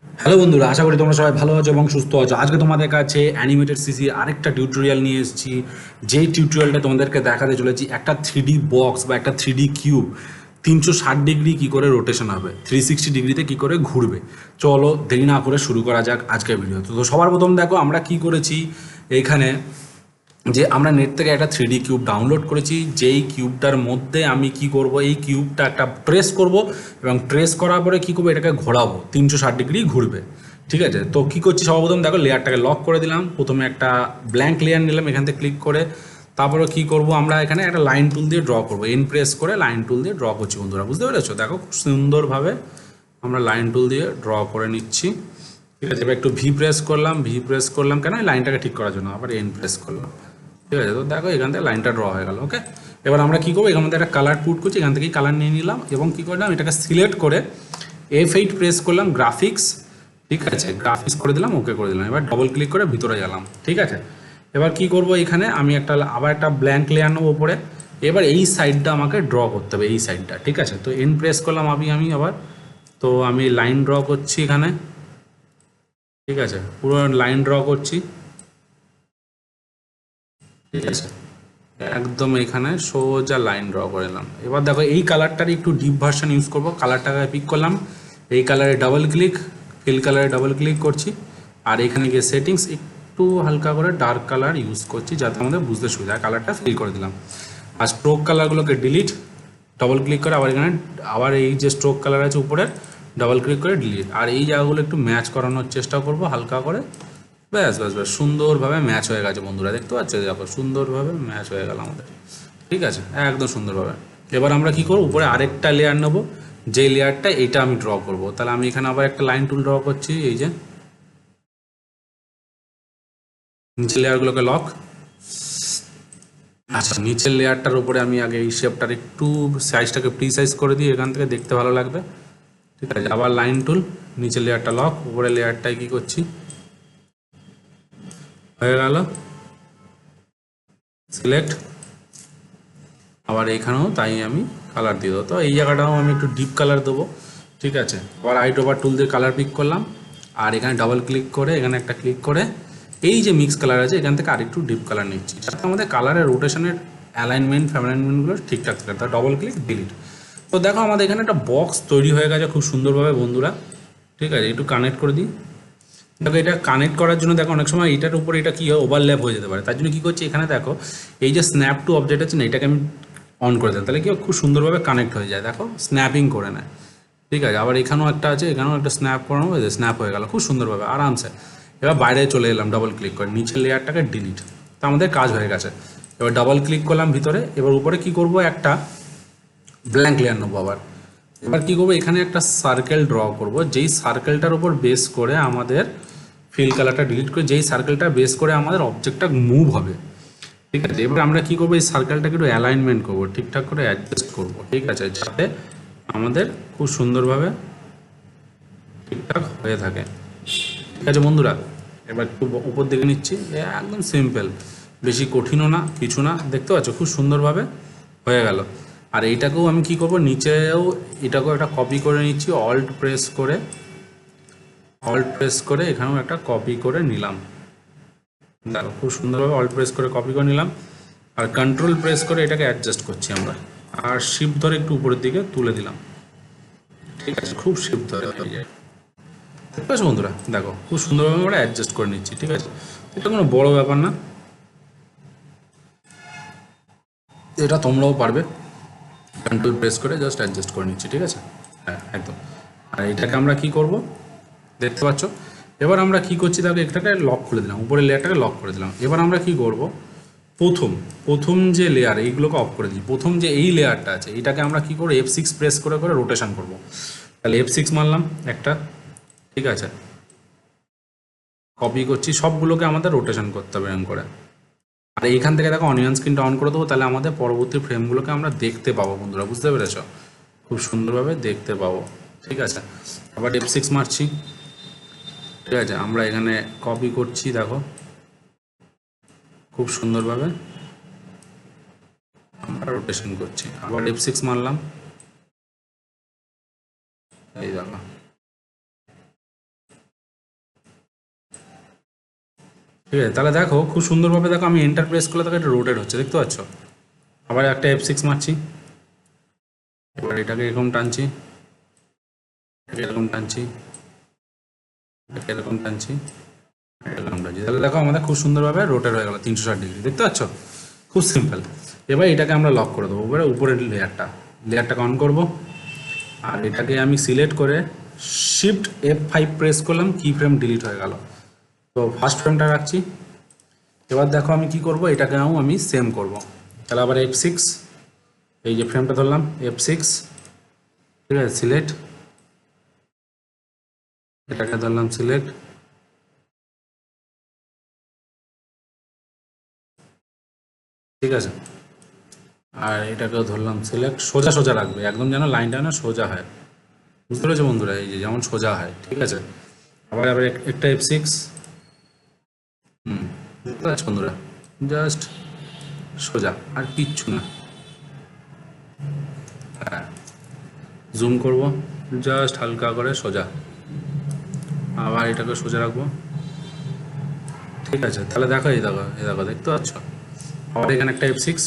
Hello বন্ধুরা, আশা করি তোমরা সবাই ভালো আছো এবং সুস্থ আছো। আজকে তোমাদের কাছে অ্যানিমেটেড সিসি আরেকটা টিউটোরিয়াল নিয়ে এসেছি। যেই টিউটোরিয়ালটা তোমাদেরকে দেখাতে চলেছি একটা 3D বক্স বা একটা 3D কিউব 360 ডিগ্রি কী করে রোটেশন হবে, 360 ডিগ্রিতে কী করে ঘুরবে। চলো দেরি না করে শুরু করা যাক আজকের ভিডিও। তো সবার প্রথম দেখো আমরা কি করেছি এইখানে, যে আমরা নেট থেকে একটা 3D কিউব ডাউনলোড করেছি। যেই কিউবটার মধ্যে আমি কি করব, এই কিউবটা একটা প্রেস করব এবং প্রেস করার পরে কী করবো, এটাকে ঘোরাবো, 360 ডিগ্রি ঘুরবে। ঠিক আছে, তো কী করছি সর্বপ্রথম দেখো, লেয়ারটাকে লক করে দিলাম। প্রথমে একটা ব্ল্যাঙ্ক লেয়ার নিলাম, এখান থেকে ক্লিক করে তারপরে কী করব, আমরা এখানে একটা লাইন টুল দিয়ে ড্র করবো। এন প্রেস করে লাইন টুল দিয়ে ড্র করছি বন্ধুরা, বুঝতে পেরেছো? দেখো খুব সুন্দরভাবে আমরা লাইন টুল দিয়ে ড্র করে নিচ্ছি। ঠিক আছে, এবার একটু ভি প্রেস করলাম, ভি প্রেস করলাম কেন, এই লাইনটাকে ঠিক করার জন্য। আবার এন প্রেস করলাম। ঠিক আছে, তো দেখো এখান থেকে লাইনটা ড্র হয়ে গেল। ওকে, এবার আমরা কী করবো, এখান থেকে একটা কালার পুট করছি, এখান থেকেই কালার নিয়ে নিলাম এবং কী করলাম, এটাকে সিলেক্ট করে F8 প্রেস করলাম, গ্রাফিক্স। ঠিক আছে, গ্রাফিক্স করে দিলাম, ওকে করে দিলাম। এবার ডবল ক্লিক করে ভিতরে গেলাম। ঠিক আছে, এবার কি করব, এখানে আমি আবার একটা ব্ল্যাঙ্ক লেয়ার নেবো উপরে। এবার এই সাইডটা আমাকে ড্র করতে হবে, এই সাইডটা। ঠিক আছে, তো এন প্রেস করলাম আমি আবার, তো আমি লাইন ড্র করছি এখানে। ঠিক আছে, পুরো লাইন ড্র করছি। ঠিক আছে, একদম এখানে সোজা লাইন ড্র করে নিলাম। এবার দেখো এই কালারটার একটু ডিপ ভার্সন ইউজ করব। কালারটাকে পিক করলাম, এই কালারে ডাবল ক্লিক, ফিল কালারে ডাবল ক্লিক করছি, আর এখানে গিয়ে সেটিংস একটু হালকা করে ডার্ক কালার ইউজ করছি, যাতে আমাদের বুঝতে সুবিধা হয়। কালারটা ফিল করে দিলাম। আর স্ট্রোক কালারগুলোকে ডিলিট, ডাবল ক্লিক করে আবার এখানে আবার এই যে স্ট্রোক কালার আছে উপরে, ডাবল ক্লিক করে ডিলিট। আর এই জায়গাগুলো একটু ম্যাচ করানোর চেষ্টা করব হালকা করে। ব্যাস ব্যাস ব্যাস, সুন্দরভাবে ম্যাচ হয়ে গেছে বন্ধুরা, দেখতে পাচ্ছ? দেখো সুন্দরভাবে ম্যাচ হয়ে গেল আমাদের। ঠিক আছে, একদম সুন্দরভাবে। এবার আমরা কি করব, উপরে আরেকটা লেয়ার নেব, যে লেয়ারটা এইটা আমি ড্র করব। তাহলে আমি এখানে আবার একটা লাইন টুল ড্র করছি, এই যে নিচের লেয়ারগুলোকে লক। আচ্ছা, নিচের লেয়ারটার উপরে আমি আগে এই শেপটার একটু সাইজটাকে প্রি সাইজ করে দিই, এখান থেকে দেখতে ভালো লাগবে। ঠিক আছে, আবার লাইন টুল, নিচের লেয়ারটা লক, উপরে লেয়ারটায় কি করছি, হয়ে গেল, সিলেক্ট। আবার এখানেও তাই আমি কালার দিয়ে দেবো। তো এই জায়গাটাও আমি একটু ডিপ কালার দেবো। ঠিক আছে, আবার আইট ওভার টুল দিয়ে কালার পিক করলাম, আর এখানে ডাবল ক্লিক করে এখানে একটা ক্লিক করে এই যে মিক্স কালার আছে এখান থেকে আরেকটু ডিপ কালার নিচ্ছি, যাতে আমাদের কালারের রোটেশনের অ্যালাইনমেন্টগুলো ঠিকঠাক থাকে। তার ডবল ক্লিক, ডিলিট। তো দেখো আমাদের এখানে একটা বক্স তৈরি হয়ে গেছে খুব সুন্দরভাবে বন্ধুরা। ঠিক আছে, একটু কানেক্ট করে দিই। দেখো এটা কানেক্ট করার জন্য দেখো অনেক সময় এটার উপরে এটা কী হয়, ওভারল্যাপ হয়ে যেতে পারে। তার জন্য কী করছি, এখানে দেখো এই যে স্ন্যাপ টু অবজেক্ট আছে না, এটাকে আমি অন করে দেন, তাহলে কি খুব সুন্দরভাবে কানেক্ট হয়ে যায়। দেখো স্ন্যাপিং করে নেয়। ঠিক আছে, আবার এখানেও একটা আছে, এখানেও একটা স্ন্যাপ করানো হয়েছে, স্ন্যাপ হয়ে গেল খুব সুন্দরভাবে আরামসে। এবার বাইরে চলে এলাম, ডাবল ক্লিক করে নিচের লেয়ারটাকে ডিলিট। তো আমাদের কাজ হয়ে গেছে। এবার ডাবল ক্লিক করলাম ভিতরে, এবার উপরে কি করব, একটা ব্ল্যাঙ্ক লেয়ার নেবো আবার। এবার কি করবো, এখানে একটা সার্কেল ড্র করব, যেই সার্কেলটার উপর বেস করে আমাদের ফিল কালারটা ডিলিট করে, যেই সার্কেলটা বেস করে আমাদের অবজেক্টটা মুভ হবে। ঠিক আছে, এবার আমরা কি করবো, এই সার্কেলটাকে একটু অ্যালাইনমেন্ট করবো, ঠিকঠাক করে অ্যাডজাস্ট করবো। ঠিক আছে, যাতে আমাদের খুব সুন্দরভাবে ঠিকঠাক হয়ে থাকে। ঠিক আছে বন্ধুরা, এবার একটু উপর দিকে নিচ্ছি, একদম সিম্পল, বেশি কঠিনও না কিছু না, দেখতে পাচ্ছ খুব সুন্দরভাবে হয়ে গেল। আর এইটাকেও আমি কি করব, নিচেও এটাকেও একটা কপি করে নিচ্ছি, অল্ট প্রেস করে এখানেও একটা কপি করে নিলাম। দেখো খুব সুন্দরভাবে অল্ট প্রেস করে কপি করে নিলাম, আর কন্ট্রোল প্রেস করে এটাকে অ্যাডজাস্ট করছি আমরা, আর শিফট ধরে একটু উপরের দিকে তুলে দিলাম। ঠিক আছে, খুব শিফট ধরে হয়ে যায়। ঠিক আছে বন্ধুরা, দেখো খুব সুন্দরভাবে আমরা অ্যাডজাস্ট করে নিচ্ছি। ঠিক আছে, এটা কোনো বড় ব্যাপার না, এটা তোমরাও পারবে। কন্ট্রোল প্রেস করে জাস্ট অ্যাডজাস্ট করে নিচ্ছি। ঠিক আছে, হ্যাঁ একদম। আর এটাকে আমরা কি করব, দেখতে পাচ্ছ? এবার আমরা কি করছি, তাকে এটাকে লক করে দিলাম, উপরের লেয়ারটাকে লক করে দিলাম। এবার আমরা কি করব, প্রথম যে লেয়ার এইগুলোকে অফ করে দিই, প্রথম যে এই লেয়ারটা আছে এটাকে আমরা কি করবো, F6 প্রেস করে করে রোটেশন করব। তাহলে F6 মারলাম একটা। ঠিক আছে, কপি করছি, সবগুলোকে আমাদের রোটেশন করতে হবে এরকম করে। আর এইখান থেকে দেখো অনিয়ন স্ক্রিনটা অন করে দেবো, তাহলে আমাদের পরবর্তী ফ্রেমগুলোকে আমরা দেখতে পাবো বন্ধুরা, বুঝতে পেরেছ? খুব সুন্দরভাবে দেখতে পাবো। ঠিক আছে, আবার F6 মারছি। ঠিক আছে, আমরা এখানে কপি করছি, দেখো খুব সুন্দরভাবে আমরা রোটেশন করছি। আবার F6 মারলাম, এই দেখো ঠিক আছে, তাহলে দেখো খুব সুন্দরভাবে দেখো আমি এন্টার প্রেস করলে দেখো এটা রোটেট হচ্ছে, দেখতে পাচ্ছ। আবার একটা F6 মারছি, এবার এটাকে এরকম টানছি, এরকম টানছি, এরকম টানছি, এরকম টানছি, তাহলে দেখো আমাদের খুব সুন্দরভাবে রোটেট হয়ে গেল 360 ডিগ্রি, দেখতে পাচ্ছ, খুব সিম্পল। এবার এটাকে আমরা লক করে দেবো। এবারে উপরের লেয়ারটাকে অন করব, আর এটাকে আমি সিলেক্ট করে শিফট F5 প্রেস করলাম, কি ফ্রেম ডিলিট হয়ে গেল। তো ফার্স্ট ফ্রেমটা রাখছি। এবার দেখো আমি কি করব, এটাকেও আমি সেম করব। তাহলে আবার F6, এই যে ফ্রেমটা ধরলাম F6, ঠিক আছে, সিলেক্ট, এটাকে ধরলাম সিলেক্ট, ঠিক আছে, আর এটাকেও ধরলাম সিলেক্ট। সোজা সোজা রাখবে একদম, যেন লাইনটা না সোজা হয়, বুঝতে পেরেছো বন্ধুরা, এই যে যেমন সোজা হয়, ঠিক আছে। আবার আবার একটা F6, বুঝতে পারছো বন্ধুরা, জাস্ট সোজা, আর কিচ্ছু না। হ্যাঁ, জুম করব, জাস্ট হালকা করে সোজা, আবার এটাকে সোজা রাখবো, ঠিক আছে। তাহলে দেখো এই দেখো, এই দেখো, দেখতে পাচ্ছ। আবার এখানে একটা F6।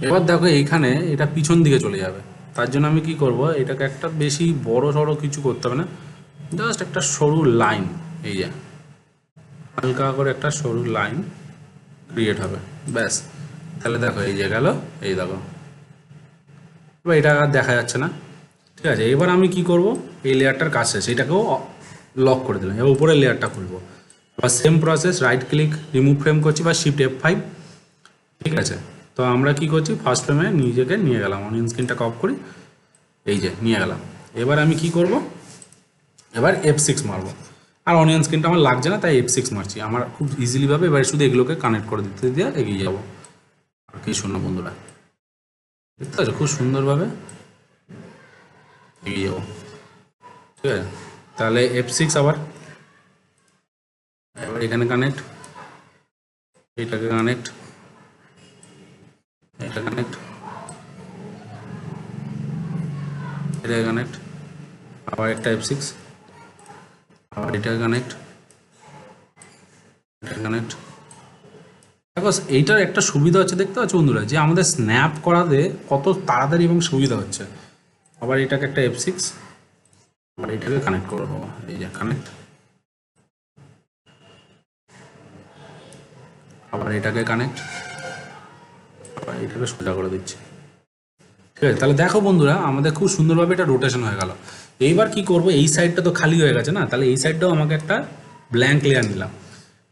এবার দেখো এইখানে এটা পিছন দিকে চলে যাবে, তার জন্য আমি কি করব, এটাকে একটা বেশি বড় সড়ো কিছু করতে হবে না, জাস্ট একটা সরু লাইন, এই যে হালকা করে একটা সরু লাইন ক্রিয়েট হবে, ব্যাস। তাহলে দেখো এই যে গেল, এই দেখো, এবার এটা আর দেখা যাচ্ছে না, ঠিক আছে। এবার আমি কি করব, এই লেয়ারটার কাছে সেটাকেও লক করে দিলাম। এবার উপরের লেয়ারটা খুলবো, এবার same process, right click, remove frame করছি বা শিফট F5, ঠিক আছে। তো আমরা কি করছি, ফার্স্ট ফ্রেমে নিজেকে নিয়ে গেলাম, অনিয়ন স্ক্রিনটাকে অফ করি, এই যে নিয়ে গেলাম। এবার আমি কি করব, এবার F6 মারবো, আর অনিয়ন স্ক্রিনটা আমার লাগছে না, তাই F6 মারছি, আমার খুব ইজিলিভাবে এবার শুধু এগুলোকে কানেক্ট করে দিতে দিয়ে এগিয়ে যাবো, আর কিছু না বন্ধুরা, দেখতে পাচ্ছ, খুব সুন্দরভাবে এগিয়ে যাবো, ঠিক আছে। তাহলে F6 আবার, এবার এখানে কানেক্ট, এইটাকে কানেক্ট, এটা কানেক্ট, এটা কানেক্ট, আবার একটা F6, আবার এটা কানেক্ট, এটা কানেক্ট। দেখো এইটার একটা সুবিধা হচ্ছে, দেখতে পাচ্ছ বন্ধুরা, যে আমাদের স্ন্যাপ করাতে কত তাড়াতাড়ি এবং সুবিধা হচ্ছে। আবার এটাকে একটা F6, আবার এটাকে কানেক্ট করে দেবো, এই যে কানেক্ট, আবার এটাকে কানেক্ট, আবার এটাকে সোজা করে দিচ্ছি, ঠিক আছে। তাহলে দেখো বন্ধুরা, আমাদের খুব সুন্দরভাবে এটা রোটেশন হয়ে গেল। এইবার কি করব, এই সাইডটা তো খালি হয়ে গেছে না, তাহলে এই সাইডটাও আমাকে একটা ব্ল্যাঙ্ক লেয়ার নিলাম,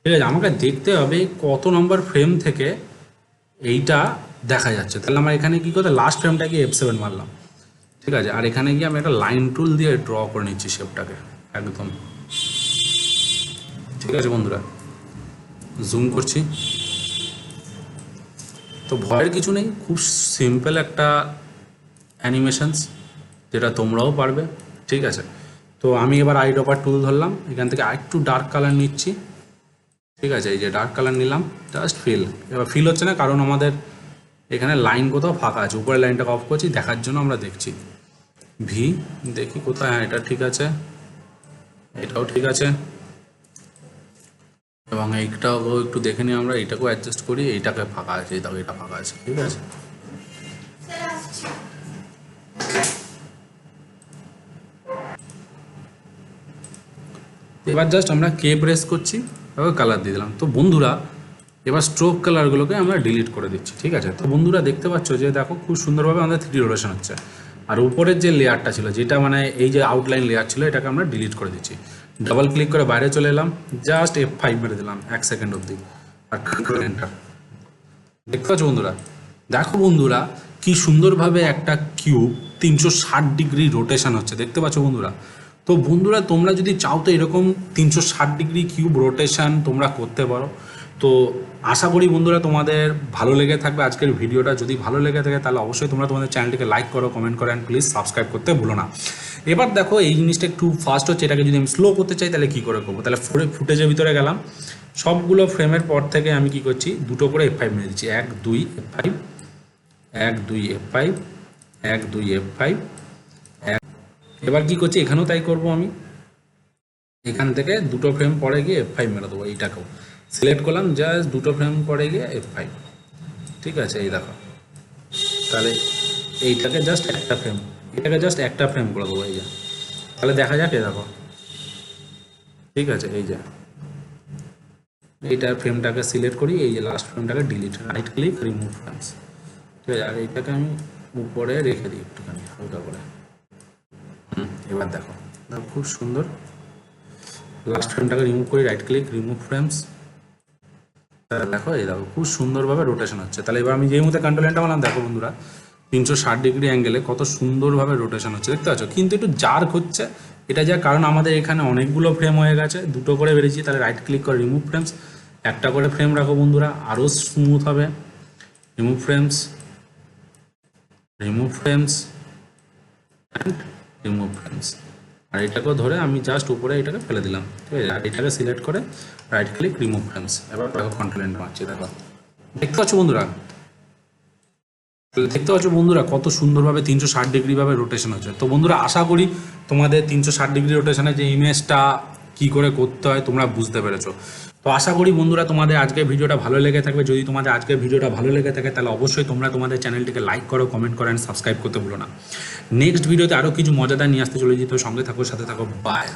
ঠিক আছে। আমাকে দেখতে হবে কত নম্বর ফ্রেম থেকে এইটা দেখা যাচ্ছে। তাহলে আমার এখানে কি করতে, লাস্ট ফ্রেমটা গিয়ে F7 মারলাম, ঠিক আছে। আর এখানে গিয়ে আমি একটা লাইন টুল দিয়ে ড্র করে নিচ্ছি শেপটাকে একদম, ঠিক আছে বন্ধুরা। জুম করছি, তো ভয়ের কিছু নেই, খুব সিম্পল একটা অ্যানিমেশনস, যেটা তোমরাও পারবে, ঠিক আছে। তো আমি এবার আইড্রপার টুল ধরলাম, এখান থেকে আরেকটু ডার্ক কালার নিচ্ছি, ঠিক আছে। এই যে ডার্ক কালার নিলাম, জাস্ট ফিল। এবার ফিল হচ্ছে না, কারণ আমাদের এখানে লাইন কোথাও ফাঁকা আছে, উপরের লাইনটাকে অফ করছি, দেখার জন্য আমরা দেখছি। ভি, দেখি কোথায়, হ্যাঁ এটা ঠিক আছে, এটাও ঠিক আছে, এবং এইটাও একটু দেখে নিই আমরা, এইটাকেও অ্যাডজাস্ট করি, এইটাকে ফাঁকা আছে, এই দেখো এটা ফাঁকা আছে, ঠিক আছে। এবার জাস্ট আমরা কে প্রেস করছি, এবার কালার দিয়ে দিলাম। তো বন্ধুরা এবার স্ট্রোক কালারগুলোকে আমরা ডিলিট করে দিচ্ছি, ঠিক আছে। তো বন্ধুরা দেখতে পাচ্ছ যে দেখো খুব সুন্দরভাবে আমাদের 3D রোটেশন হচ্ছে। আর উপরের যে লেয়ারটা ছিল, যেটা মানে এই যে আউটলাইন লেয়ার ছিল, এটাকে আমরা ডিলিট করে দিচ্ছি। ডাবল ক্লিক করে বাইরে চলে এলাম, জাস্ট F5 মেরে দিলাম 1 সেকেন্ড অবধি, আর এন্টার। দেখতে পাচ্ছ বন্ধুরা, দেখো বন্ধুরা কি সুন্দরভাবে একটা কিউব 360 ডিগ্রি রোটেশন হচ্ছে, দেখতে পাচ্ছ বন্ধুরা। তো বন্ধুরা তোমরা যদি চাও তো এরকম 360 ডিগ্রি কিউব রোটেশন তোমরা করতে পারো। তো আশা করি বন্ধুরা তোমাদের ভালো লেগে থাকবে আজকের ভিডিওটা। যদি ভালো লেগে থাকে তাহলে অবশ্যই তোমরা তোমাদের চ্যানেলটিকে লাইক করো, কমেন্ট করো, অ্যান্ড প্লিজ সাবস্ক্রাইব করতে ভুলো না। এবার দেখো এই জিনিসটা একটু ফাস্ট হচ্ছে, এটাকে যদি আমি স্লো করতে চাই তাহলে কী করে করবো। তাহলে ফুটেজের ভিতরে গেলাম, সবগুলো ফ্রেমের পর থেকে আমি কি করছি, দুটো করে F5 মেরে দিচ্ছি, 1 2 F5, 1 2 F5, 1 2 F5। এবার কি করছি, এখানেও তাই করব আমি, এখান থেকে দুটো ফ্রেম পরে গিয়ে F5 মেরে দেবো। এইটাকেও সিলেক্ট করলাম, জাস্ট দুটো ফ্রেম পরে গিয়ে F5। ঠিক আছে, এই দেখো, তাহলে এইটাকে জাস্ট একটা ফ্রেম, এটাকে জাস্ট একটা ফ্রেম করে দেবো। এই যে তাহলে দেখা যাক, এই দেখো, ঠিক আছে। এই যে এইটার ফ্রেমটাকে সিলেক্ট করি, এই যে লাস্ট ফ্রেমটাকে delete, right click, remove frames. ঠিক আছে, আর এইটাকে আমি উপরে রেখে দিই একটুখানি হালকা করে। এবার দেখো, খুব সুন্দর। লাস্ট ফ্রেমটাকে রিমুভ করি, রাইট ক্লিক, রিমুভ ফ্রেমস। দেখো, এই দেখো খুব সুন্দরভাবে রোটেশন হচ্ছে। তাহলে এবার আমি যেই মুহূর্তে কন্ট্রোল এন্টার মারলাম, দেখো বন্ধুরা 360 ডিগ্রি অ্যাঙ্গেলে কত সুন্দরভাবে রোটেশন হচ্ছে, দেখতে পাচ্ছ। কিন্তু একটু জার্ক হচ্ছে, এটা যার কারণ আমাদের এখানে অনেকগুলো ফ্রেম হয়ে গেছে, দুটো করে বেরিয়েছি। তাহলে রাইট ক্লিক করে রিমুভ ফ্রেমস, একটা করে ফ্রেম রাখো বন্ধুরা, আরও স্মুথ হবে। Remove frames, remove frames and remove frames. আর এটাকেও ধরে আমি জাস্ট উপরে এটাকে ফেলে দিলাম। ঠিক আছে, আর এটাকে সিলেক্ট করে রাইট ক্লিক, রিমুভ ফ্রেমস। এবার দেখো কন্ট্রোল এন্টার মারছি, দেখো, দেখতে পাচ্ছ বন্ধুরা, দেখতে পাচ্ছ বন্ধুরা কত সুন্দরভাবে 360 ডিগ্রি ভাবে রোটেশন হচ্ছে। তো বন্ধুরা, আশা করি তোমাদের 360 ডিগ্রি রোটেশনের যে ইমেজটা কি করে করতে হয় তোমরা বুঝতে পেরেছো। তো আশা করি বন্ধুরা তোমাদের আজকের ভিডিওটা ভালো লেগে থাকবে। যদি তোমাদের আজকের ভিডিওটা ভালো লেগে থাকে তাহলে অবশ্যই তোমরা তোমাদের চ্যানেলটিকে লাইক করো, কমেন্ট করো অ্যান্ড সাবস্ক্রাইব করতে ভুলো না। নেক্সট ভিডিওতে আরও কিছু মজাদার নিয়ে আসতে চলেছি, তো সঙ্গে থাকো, সাথে থাকো, বাই।